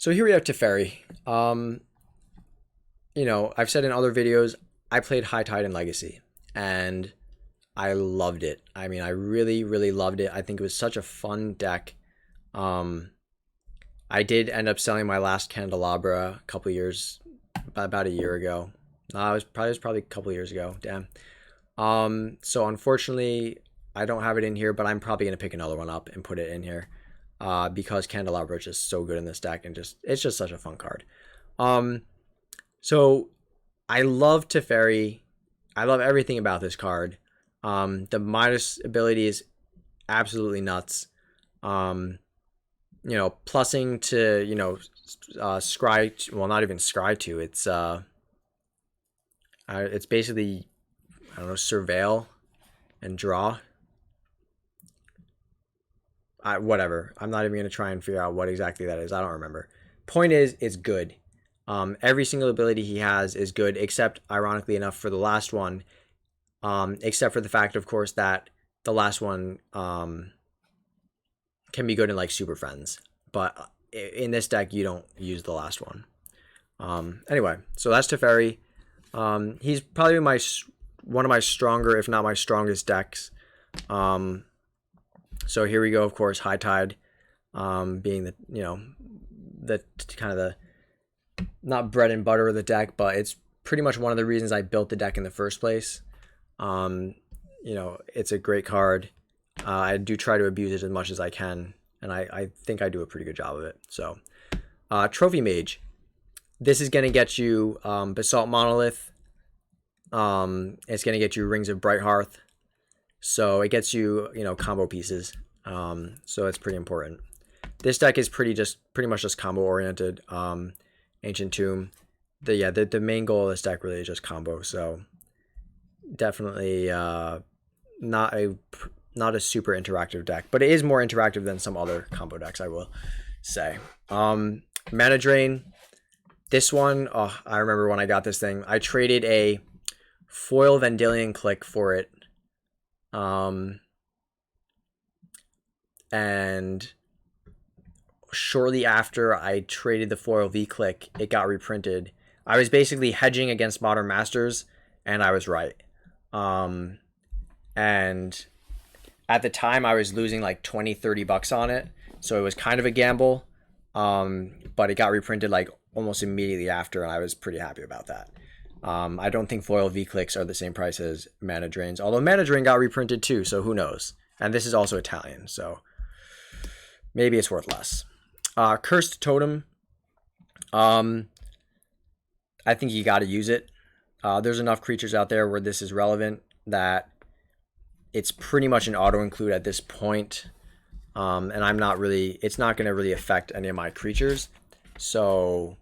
So here we have Teferi. You know, I've said in other videos, I played High Tide and Legacy, and I loved it. I mean, I really, really loved it. I think it was such a fun deck. I did end up selling my last Candelabra a couple years, about a year ago. It was probably a couple years ago. Damn. So unfortunately, I don't have it in here, but I'm probably gonna pick another one up and put it in here, because Candelabra is just so good in this deck, and it's just such a fun card. So I love Teferi. I love everything about this card. The minus ability is absolutely nuts. You know, plussing to, you know, scry, well, not even scry to, it's basically, I don't know, surveil and draw. Whatever. I'm not even going to try and figure out what exactly that is. I don't remember. Point is, it's good. Every single ability he has is good, except, ironically enough, for the last one, except for the fact, of course, that the last one can be good in like Super Friends, but in this deck you don't use the last one. Anyway, so that's Teferi. He's probably one of my stronger, if not my strongest decks. So here we go. Of course, High Tide, being the, you know, the kind of the not bread and butter of the deck, but it's pretty much one of the reasons I built the deck in the first place. You know, it's a great card. I do try to abuse it as much as I can, and I think I do a pretty good job of it. So, Trophy Mage. This is going to get you Basalt Monolith. It's going to get you Rings of Brighthearth. So it gets you, you know, combo pieces. So it's pretty important. This deck is pretty much just combo oriented. Ancient Tomb. The main goal of this deck really is just combo. So definitely not a super interactive deck, but it is more interactive than some other combo decks, I will say. Mana Drain. This one, oh, I remember when I got this thing. I traded a foil Vendilion Click for it. And shortly after I traded the foil V-Click, it got reprinted. I was basically hedging against Modern Masters, and I was right. And at the time, I was losing like 20, 30 bucks on it. So it was kind of a gamble. But it got reprinted like almost immediately after, and I was pretty happy about that. I don't think foil V-Clicks are the same price as Mana Drains, although Mana Drain got reprinted too, so who knows? And this is also Italian, so maybe it's worth less. Cursed Totem. I think you got to use it. There's enough creatures out there where this is relevant that it's pretty much an auto-include at this point. And it's not going to really affect any of my creatures. So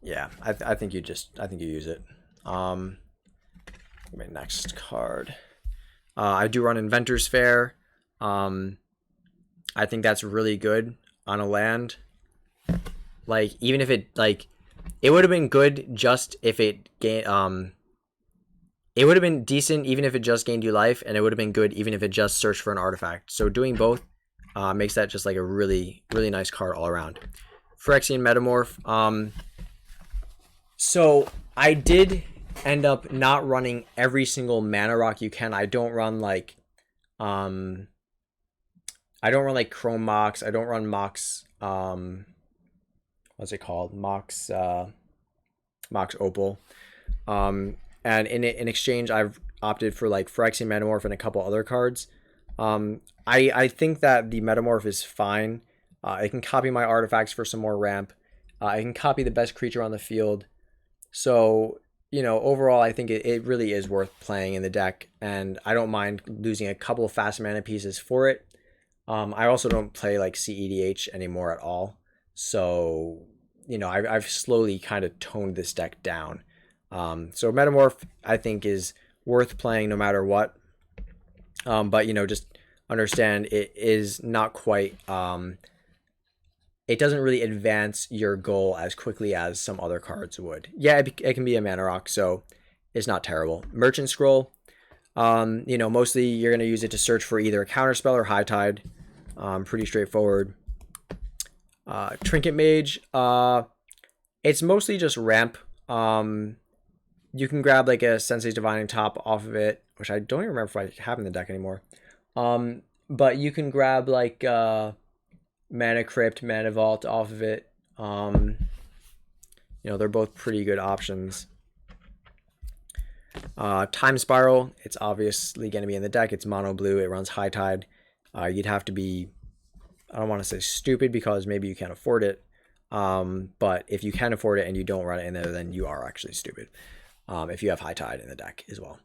yeah, I think you use it. My next card. I do run Inventor's Fair. I think that's really good on a land. Like, even if it, like, it would have been good just if it gained, it would have been decent even if it just gained you life, and it would have been good even if it just searched for an artifact. So doing both makes that just like a really, really nice card all around. Phyrexian Metamorph. So I did end up not running every single mana rock you can. I don't run like Chrome Mox. I don't run Mox. What's it called? Mox Opal. And in exchange, I've opted for like Phyrexian Metamorph and a couple other cards. I think that the Metamorph is fine. It can copy my artifacts for some more ramp. I can copy the best creature on the field. So, you know, overall, I think it really is worth playing in the deck, and I don't mind losing a couple of fast mana pieces for it. I also don't play like CEDH anymore at all. So, you know, I've slowly kind of toned this deck down. So Metamorph, I think, is worth playing no matter what. But, you know, just understand it is not quite... it doesn't really advance your goal as quickly as some other cards would. Yeah, it can be a mana rock, so it's not terrible. Merchant Scroll. You know, mostly you're going to use it to search for either a counterspell or High Tide. Pretty straightforward. Trinket Mage, it's mostly just ramp. You can grab like a Sensei's Divining Top off of it, which I don't even remember if I have in the deck anymore. But you can grab like Mana Crypt, Mana Vault off of it. You know, they're both pretty good options. Time Spiral, it's obviously going to be in the deck. It's mono blue. It runs High Tide. You'd have to be, I don't want to say stupid because maybe you can't afford it. But if you can afford it and you don't run it in there, then you are actually stupid. If you have High Tide in the deck as well.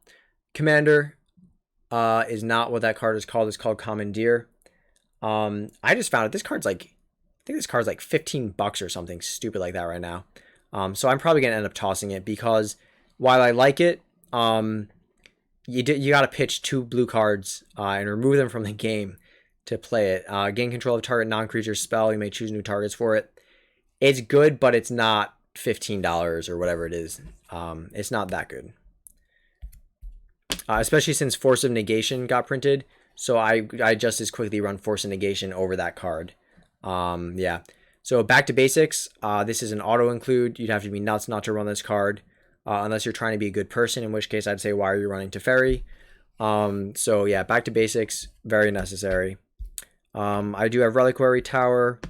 Commander is not what that card is called. It's called Commandeer. I just found it. This card's like, I think this card's like $15 or something stupid like that right now. So I'm probably gonna end up tossing it because while I like it, you gotta pitch 2 blue cards and remove them from the game to play it. Gain control of target non-creature spell. You may choose new targets for it. It's good, but it's not $15 or whatever it is. It's not that good. Especially since Force of Negation got printed. So I just as quickly run Force of Negation over that card. Yeah. So back to basics. This is an auto include. You'd have to be nuts not to run this card. Unless you're trying to be a good person, in which case I'd say, why are you running Teferi? So yeah, back to basics. Very necessary. I do have Reliquary Tower.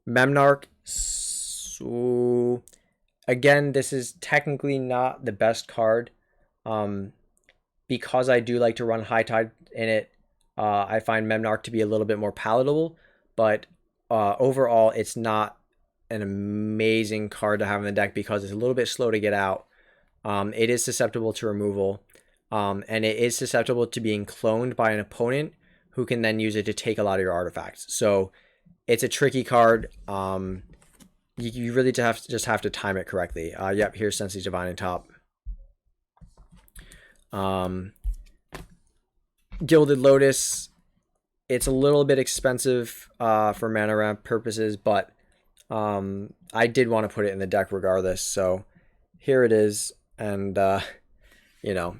Memnarch. So again, this is technically not the best card. Because I do like to run High Tide in it, I find Memnarch to be a little bit more palatable, but overall it's not an amazing card to have in the deck because it's a little bit slow to get out. It is susceptible to removal, and it is susceptible to being cloned by an opponent who can then use it to take a lot of your artifacts. So it's a tricky card. You really just have to time it correctly. Yep, here's Sensei's Divining Top. Gilded Lotus, it's a little bit expensive for mana ramp purposes, but I did want to put it in the deck regardless, so here it is. And you know,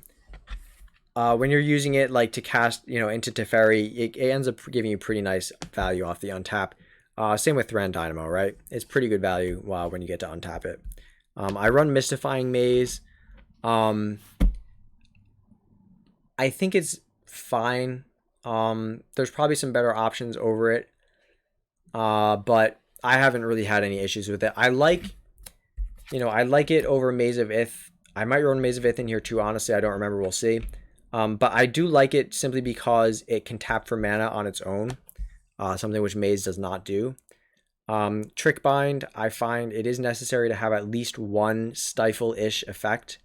when you're using it like to cast, you know, into Teferi, it ends up giving you pretty nice value off the untap. Same with Thran Dynamo, right? It's pretty good value when you get to untap it. I run Mystifying Maze. I think it's fine. There's probably some better options over it. But I haven't really had any issues with it. I like it over Maze of Ith. I might run Maze of Ith in here too, honestly. I don't remember. We'll see. But I do like it simply because it can tap for mana on its own. Something which Maze does not do. Trick Bind, I find it is necessary to have at least one stifle-ish effect.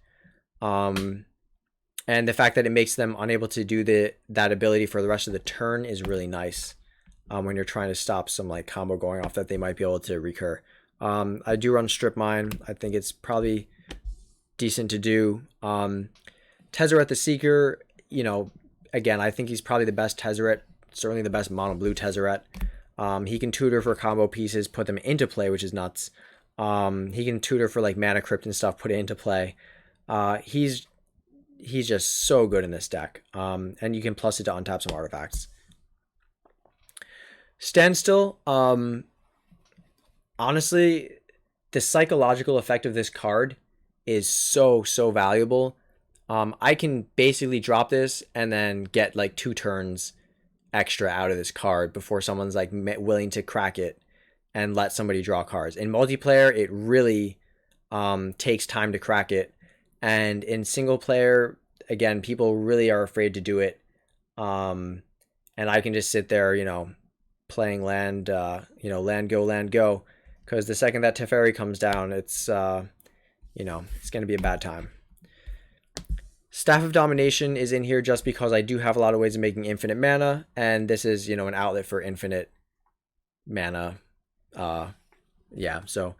And the fact that it makes them unable to do that ability for the rest of the turn is really nice. When you're trying to stop some like combo going off that they might be able to recur. I do run Strip Mine. I think it's probably decent to do. Tezzeret the Seeker, you know, again, I think he's probably the best Tezzeret, certainly the best mono blue Tezzeret. He can tutor for combo pieces, put them into play, which is nuts. He can tutor for like Mana Crypt and stuff, put it into play. He's just so good in this deck. And you can plus it to untap some artifacts. Standstill, honestly, the psychological effect of this card is so valuable. I can basically drop this and then get like 2 turns extra out of this card before someone's like willing to crack it and let somebody draw cards. In multiplayer, it really takes time to crack it. And in single player, again, people really are afraid to do it. And I can just sit there, you know, playing land, land go. Because the second that Teferi comes down, it's, it's going to be a bad time. Staff of Domination is in here just because I do have a lot of ways of making infinite mana. And this is, you know, an outlet for infinite mana. Yeah, so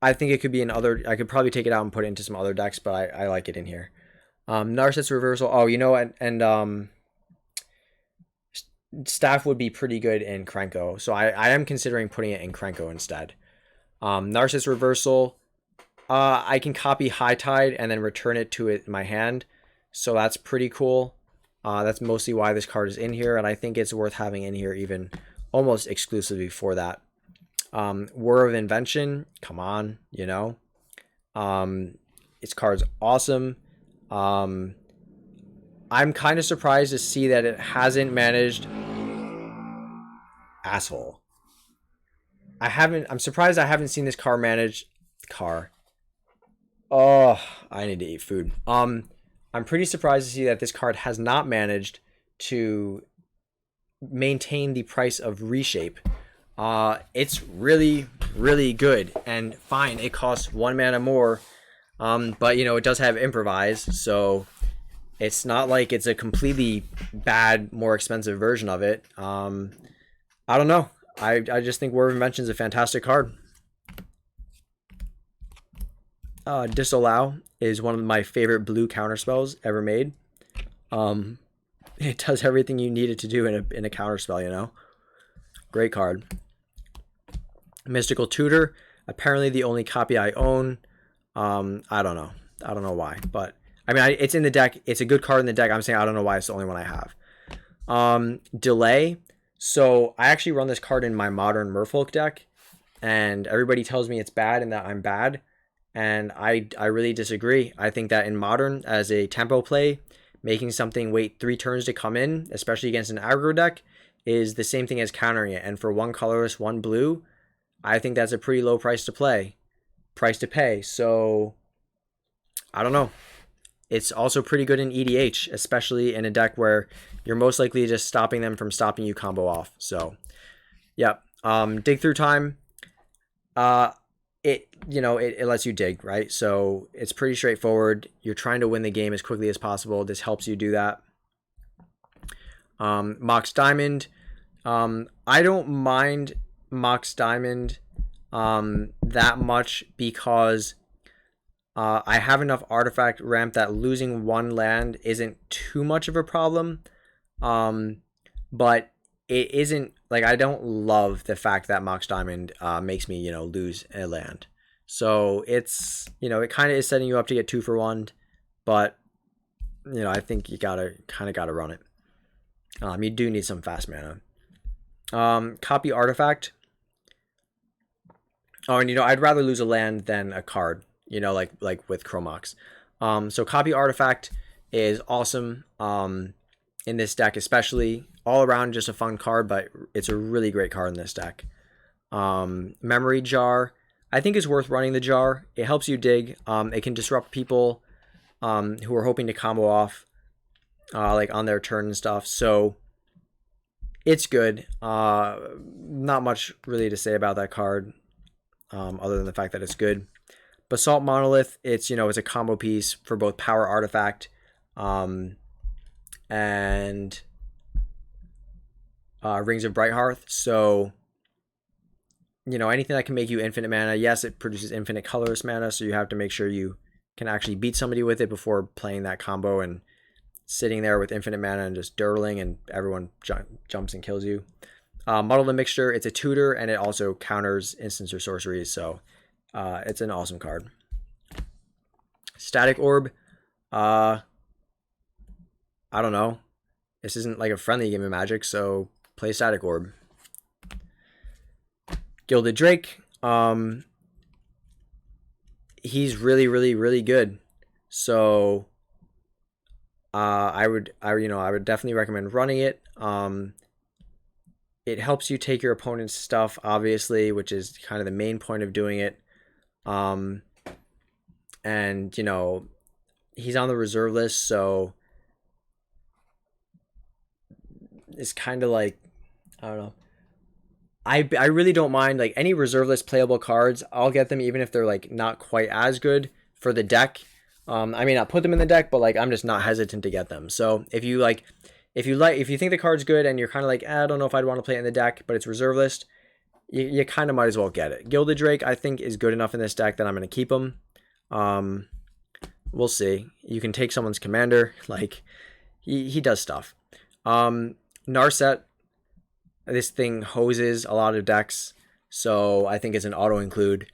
I think it could be in other, I could probably take it out and put it into some other decks, but I like it in here. Narcissus Reversal. Oh, you know, and Staff would be pretty good in Krenko. So I am considering putting it in Krenko instead. Narcissus Reversal. I can copy High Tide and then return it to my hand. So that's pretty cool. That's mostly why this card is in here. And I think it's worth having in here even almost exclusively for that. War of Invention, come on, you know. Its card's awesome. I'm kind of surprised to see that it hasn't managed. Asshole. I'm surprised I haven't seen this car manage. Oh, I need to eat food. I'm pretty surprised to see that this card has not managed to maintain the price of Reshape. It's really, really good, and fine, it costs 1 mana more, but you know, it does have Improvise, so it's not like it's a completely bad, more expensive version of it. I don't know. I just think War of Invention is a fantastic card. Disallow is one of my favorite blue counterspells ever made. It does everything you need it to do in a counterspell, you know. Great card. Mystical Tutor, apparently the only copy I own. I don't know why, but I mean, it's in the deck. It's a good card in the deck. I'm saying I don't know why it's the only one I have. Delay. So I actually run this card in my modern Merfolk deck, and everybody tells me it's bad and that I'm bad, and I really disagree. I think that in modern, as a tempo play, making something wait 3 turns to come in, especially against an aggro deck, is the same thing as countering it. And for 1 colorless, 1 blue, I think that's a pretty low price to pay. So I don't know. It's also pretty good in EDH, especially in a deck where you're most likely just stopping them from stopping you combo off. So, yeah. Dig through time. It lets you dig, right? So it's pretty straightforward. You're trying to win the game as quickly as possible. This helps you do that. Mox Diamond. I don't mind Mox Diamond that much because I have enough artifact ramp that losing 1 land isn't too much of a problem. But it isn't like, I don't love the fact that Mox Diamond makes me, lose a land. So it's, it kind of is setting you up to get 2 for 1, but I think you gotta run it. You do need some fast mana. Copy Artifact. Oh, and I'd rather lose a land than a card, like with Chromox. So Copy Artifact is awesome in this deck, especially. All around just a fun card, but it's a really great card in this deck. Memory Jar. I think it's worth running the jar. It helps you dig. It can disrupt people who are hoping to combo off like on their turn and stuff. So it's good. Not much really to say about that card other than the fact that it's good. Basalt Monolith, it's a combo piece for both power artifact and Rings of Brighthearth. So anything that can make you infinite mana. Yes, it produces infinite colorless mana, so you have to make sure you can actually beat somebody with it before playing that combo and sitting there with infinite mana and just dirtling and everyone jumps and kills you. Muddle the Mixture, it's a tutor and it also counters instants or sorceries, so it's an awesome card. Static Orb, I don't know. This isn't like a friendly game of Magic, so play Static Orb. Gilded Drake, he's really, really, really good. So I would definitely recommend running it. It helps you take your opponent's stuff, obviously, which is kind of the main point of doing it. And he's on the reserve list, so it's kind of like, I don't know. I really don't mind like any reserve list playable cards. I'll get them even if they're like not quite as good for the deck. I may not put them in the deck, but like I'm just not hesitant to get them. So if you think the card's good and you're kind of like, I don't know if I'd want to play it in the deck, but it's reserve list, you kind of might as well get it. Gilded Drake, I think, is good enough in this deck that I'm going to keep him. We'll see. You can take someone's commander, like he does stuff. Narset. This thing hoses a lot of decks, so I think it's an auto include.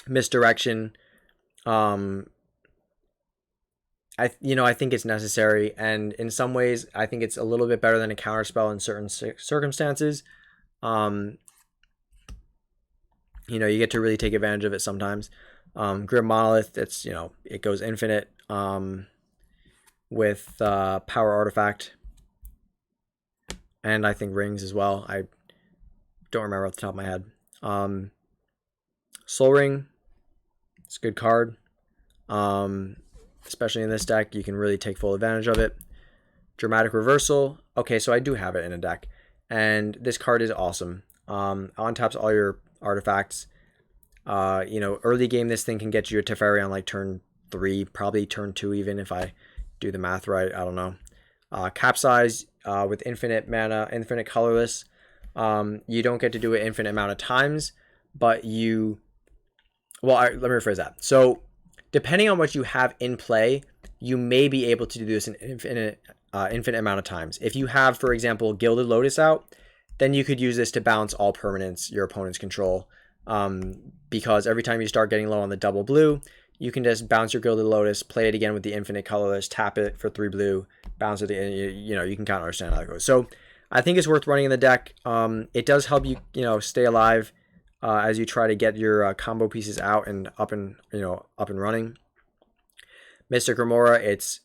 Misdirection. I think it's necessary, and in some ways, I think it's a little bit better than a counterspell in certain circumstances. You get to really take advantage of it sometimes. Grim Monolith, it goes infinite with Power Artifact, and I think Rings as well. I don't remember off the top of my head. Soul Ring, it's a good card. Especially in this deck, you can really take full advantage of it. Dramatic Reversal. Okay, so I do have it in a deck, and this card is awesome. On-taps all your artifacts. Early game, this thing can get you a Teferi on like turn 3, probably turn 2 even if I do the math right. I don't know. Capsize with infinite mana, infinite colorless. You don't get to do it infinite amount of times, but let me rephrase that. So depending on what you have in play, you may be able to do this an infinite amount of times. If you have, for example, Gilded Lotus out, then you could use this to bounce all permanents your opponents control. Because every time you start getting low on the double blue, you can just bounce your Gilded Lotus, play it again with the infinite colorless, tap it for 3 blue, bounce it, and you can kind of understand how that goes. So I think it's worth running in the deck. It does help you, stay alive as you try to get your combo pieces out and up and running. Mystic Remora, it's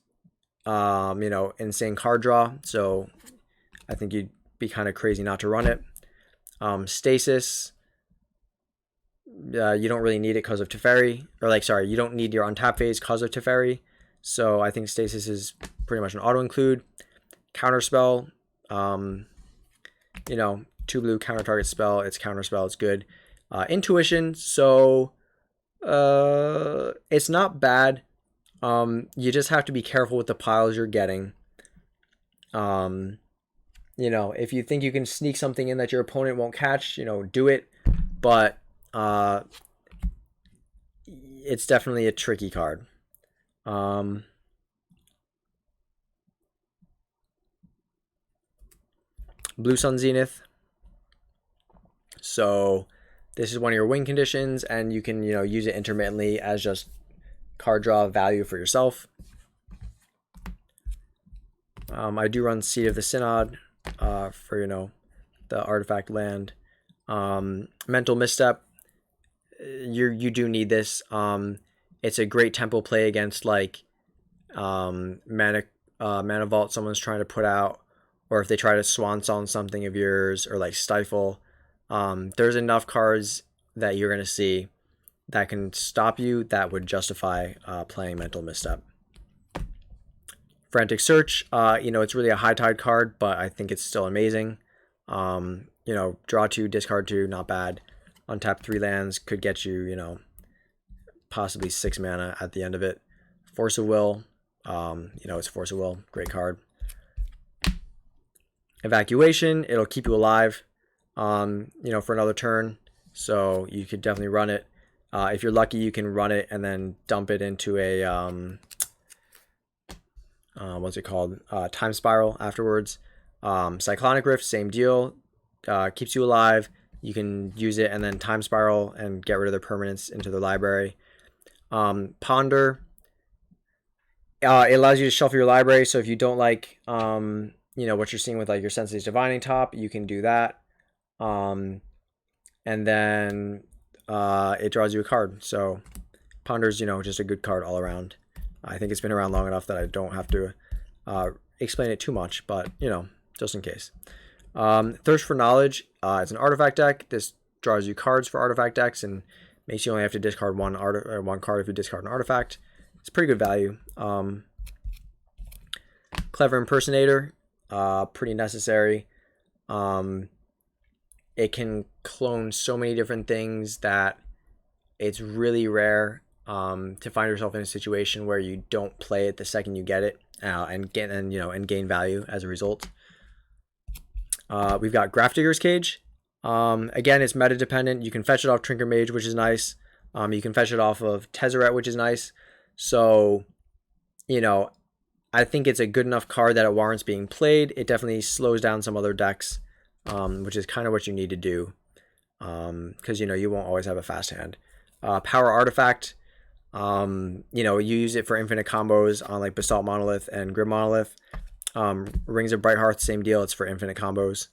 insane card draw, so I think you'd be kind of crazy not to run it. Stasis, you don't really need it because of Teferi, you don't need your untap phase because of Teferi, so I think Stasis is pretty much an auto include. Counterspell, 2 blue counter target spell, it's counterspell, it's good. Intuition, so it's not bad. You just have to be careful with the piles you're getting. If you think you can sneak something in that your opponent won't catch, do it. But it's definitely a tricky card. Blue Sun Zenith. So this is one of your win conditions, and you can use it intermittently as just card draw value for yourself. I do run Seed of the Synod for the artifact land. Mental Misstep, you do need this. It's a great tempo play against mana vault someone's trying to put out, or if they try to swan song something of yours, or Stifle. There's enough cards that you're going to see that can stop you that would justify playing Mental Misstep. Frantic Search, it's really a high tide card, but I think it's still amazing. Draw 2, discard 2, not bad. Untap 3 lands, could get you, possibly 6 mana at the end of it. Force of Will, it's Force of Will, great card. Evacuation, it'll keep you alive, for another turn, so you could definitely run it. If you're lucky, you can run it and then dump it into a, what's it called? Time Spiral afterwards. Cyclonic Rift, same deal. Keeps you alive. You can use it and then Time Spiral and get rid of their permanents into their library. Ponder. It allows you to shuffle your library, so if you don't like, what you're seeing with your Sensei's Divining Top, you can do that. And then it draws you a card. So Ponder's, just a good card all around. I think it's been around long enough that I don't have to explain it too much, but, just in case. Thirst for Knowledge, it's an artifact deck. This draws you cards for artifact decks and makes you only have to discard one card if you discard an artifact. It's pretty good value. Clever Impersonator, pretty necessary. It can clone so many different things that it's really rare to find yourself in a situation where you don't play it the second you get it and gain value as a result. We've got Grafdigger's Cage. Again, it's meta dependent. You can fetch it off Trinket Mage, which is nice. You can fetch it off of Tezzeret, which is nice. So, I think it's a good enough card that it warrants being played. It definitely slows down some other decks, which is kind of what you need to do, because you won't always have a fast hand. Power Artifact. You know, you use it for infinite combos on like Basalt Monolith and Grim Monolith. Rings of Brighthearth, same deal. It's for infinite combos.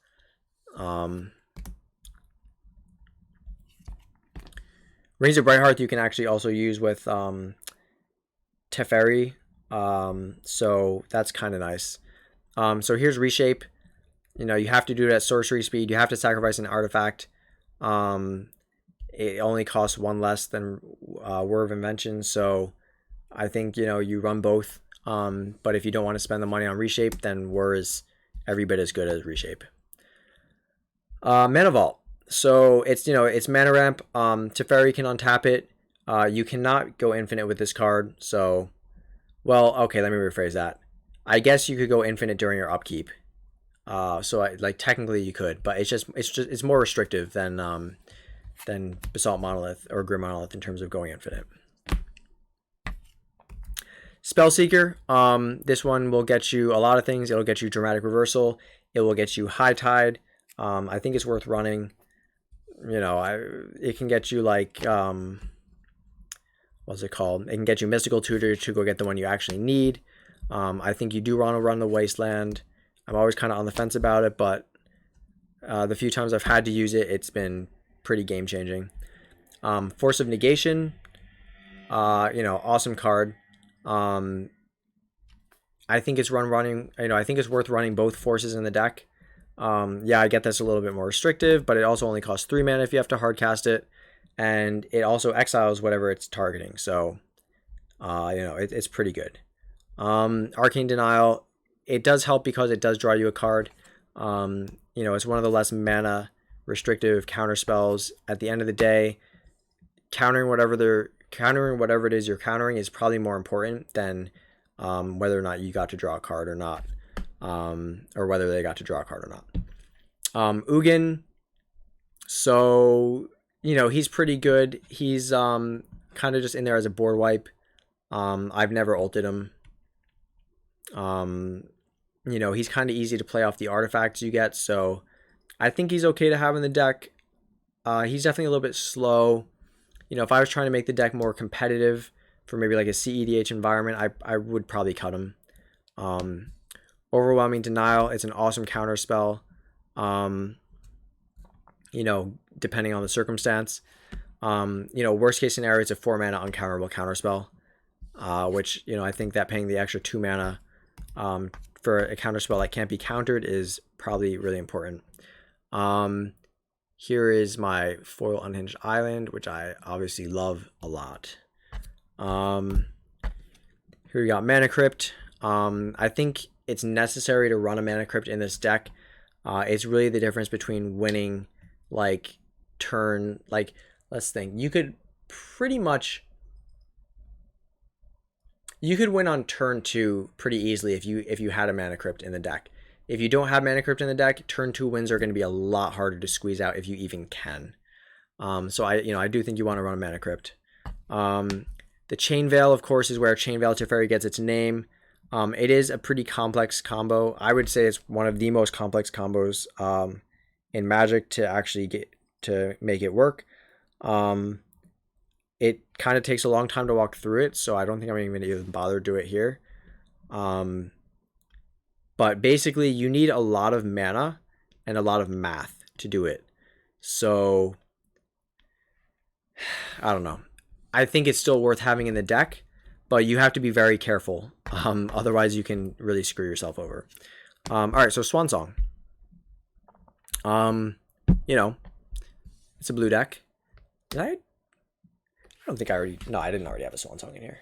Rings of Brighthearth you can actually also use with Teferi. So that's kind of nice. So here's Reshape. You know, you have to do it at sorcery speed. You have to sacrifice an artifact. It only costs one less than Word of Invention. So I think, you know, you run both. But if you don't want to spend the money on Reshape, then Whir is every bit as good as Reshape. Mana Vault. So it's, you know, it's mana ramp. Teferi can untap it. You cannot go infinite with this card. So, well, okay, let me rephrase that. I guess you could go infinite during your upkeep. Like technically you could, but it's more restrictive than Basalt Monolith or Grim Monolith in terms of going infinite. Spellseeker. This one will get you a lot of things. It'll get you Dramatic Reversal. It will get you High Tide. I think it's worth running. You know, it can get you like what's it called? It can get you Mystical Tutor to go get the one you actually need. I think you do want to run the Wasteland. I'm always kind of on the fence about it, but the few times I've had to use it, it's been pretty game changing. Force of Negation. You know, awesome card. I think it's running. You know, I think it's worth running both forces in the deck. Yeah, I get that's a little bit more restrictive, but it also only costs 3 mana if you have to hardcast it, and it also exiles whatever it's targeting. So, you know, it's pretty good. Arcane Denial, it does help because it does draw you a card. You know, it's one of the less mana restrictive counter spells. At the end of the day, countering whatever it is you're countering is probably more important than whether or not you got to draw a card or not. Or whether they got to draw a card or not. Ugin, so, you know, he's pretty good. He's kind of just in there as a board wipe. I've never ulted him. You know, he's kind of easy to play off the artifacts you get, so I think he's okay to have in the deck. He's definitely a little bit slow. You know, if I was trying to make the deck more competitive for maybe like a CEDH environment, I would probably cut him. Overwhelming Denial, it's an awesome counter spell. You know, depending on the circumstance. You know, worst case scenario, it's a 4 mana uncounterable counter spell. Which, you know, I think that paying the extra 2 mana for a counter spell that can't be countered is probably really important. Here is my foil Unhinged Island, which I obviously love a lot. Here we got Mana Crypt. I think it's necessary to run a Mana Crypt in this deck. It's really the difference between winning, like, turn, like, let's think. You could pretty much, you could win on turn 2 pretty easily if you had a Mana Crypt in the deck. If you don't have Mana Crypt in the deck, turn 2 wins are going to be a lot harder to squeeze out if you even can. So I do think you want to run a Mana Crypt. The Chain Veil, of course, is where Chain Veil Teferi gets its name. It is a pretty complex combo. I would say it's one of the most complex combos in Magic to actually get to make it work. It kind of takes a long time to walk through it, so I don't think I'm even going to even bother to do it here. But basically, you need a lot of mana and a lot of math to do it. So, I don't know. I think it's still worth having in the deck, but you have to be very careful. Otherwise, you can really screw yourself over. All right, so Swan Song. You know, it's a blue deck. I don't think I didn't already have a Swan Song in here.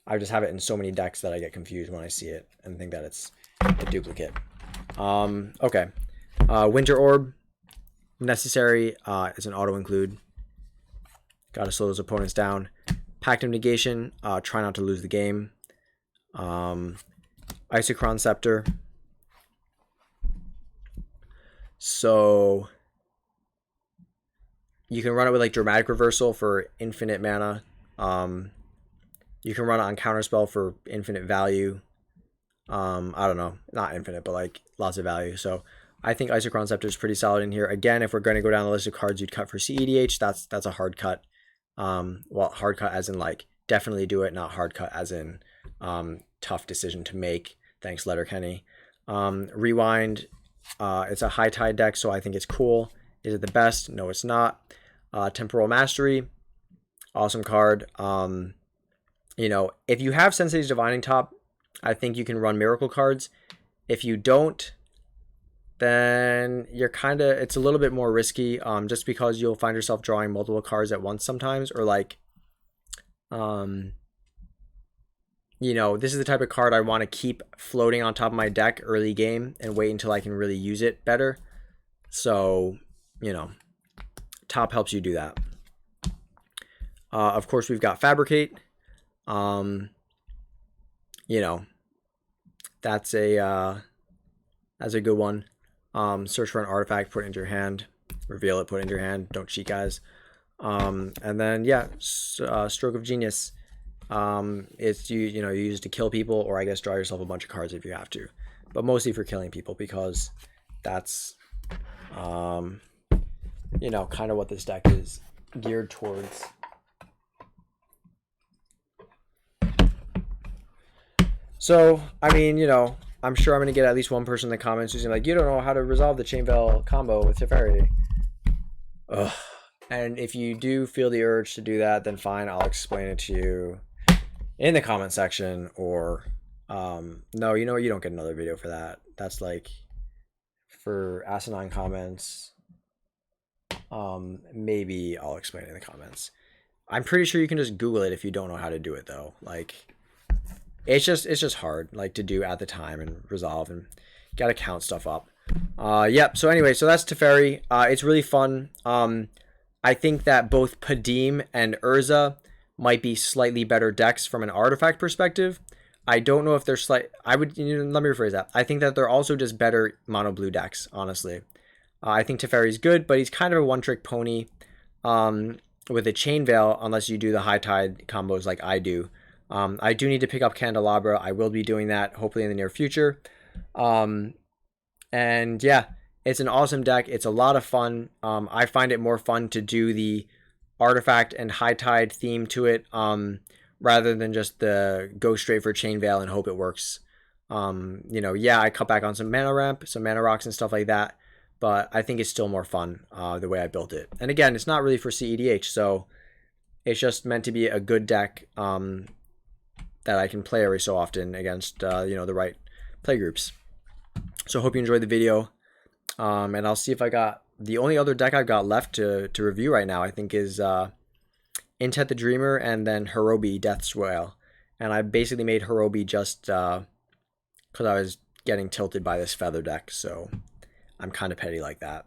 I just have it in so many decks that I get confused when I see it and think that it's a duplicate. Okay. Winter Orb. Necessary. It's an auto include. Gotta slow those opponents down. Pact of Negation. Try not to lose the game. Isochron Scepter. So you can run it with like Dramatic Reversal for infinite mana. You can run it on Counterspell for infinite value. I don't know, not infinite, but like lots of value. So I think Isochron Scepter is pretty solid in here. Again, if we're going to go down the list of cards you'd cut for CEDH, that's a hard cut. Well, hard cut as in like definitely do it, not hard cut as in tough decision to make. Thanks, Letterkenny. Rewind, it's a high tide deck, so I think it's cool. Is it the best? No, it's not. Temporal Mastery, awesome card. You know, if you have Sensei's Divining Top, I think you can run Miracle cards. If you don't, then you're it's a little bit more risky, just because you'll find yourself drawing multiple cards at once sometimes, or like, you know, this is the type of card I want to keep floating on top of my deck early game and wait until I can really use it better. So, you know, top helps you do that. Of course, we've got Fabricate. You know, that's a good one. Search for an artifact, put it into your hand, reveal it, put it into your hand. Don't cheat, guys. And then yeah, Stroke of Genius. It's you know, you use it to kill people, or I guess draw yourself a bunch of cards if you have to, but mostly for killing people, because that's you know, kind of what this deck is geared towards. So I mean, you know, I'm sure I'm gonna get at least one person in the comments who's like, you don't know how to resolve the Chain Veil combo with Teferi. Ugh. And if you do feel the urge to do that, then fine, I'll explain it to you in the comment section, or no, you know what, you don't get another video for that. That's like for asinine comments. Maybe I'll explain it in the comments. I'm pretty sure you can just Google it if you don't know how to do it though. Like, it's just hard, like, to do at the time and resolve, and gotta count stuff up. Yep. So anyway, so that's Teferi. It's really fun. I think that both Padim and Urza might be slightly better decks from an artifact perspective. I don't know if they're let me rephrase that. I think that they're also just better mono blue decks, honestly. I think Teferi's good, but he's kind of a one-trick pony with a Chain Veil, unless you do the high tide combos like I do. I do need to pick up Candelabra. I will be doing that hopefully in the near future. And yeah, it's an awesome deck. It's a lot of fun. I find it more fun to do the artifact and high tide theme to it, rather than just the go straight for Chain Veil and hope it works. You know, yeah, I cut back on some mana ramp, some mana rocks and stuff like that, but I think it's still more fun the way I built it. And again, it's not really for CEDH, so it's just meant to be a good deck that I can play every so often against you know, the right play groups. So hope you enjoyed the video, and I'll see if I got the only other deck I've got left to review right now, I think, is Intet the Dreamer and then Hirobi Death's Wail. And I basically made Hirobi just because I was getting tilted by this feather deck, so I'm kind of petty like that.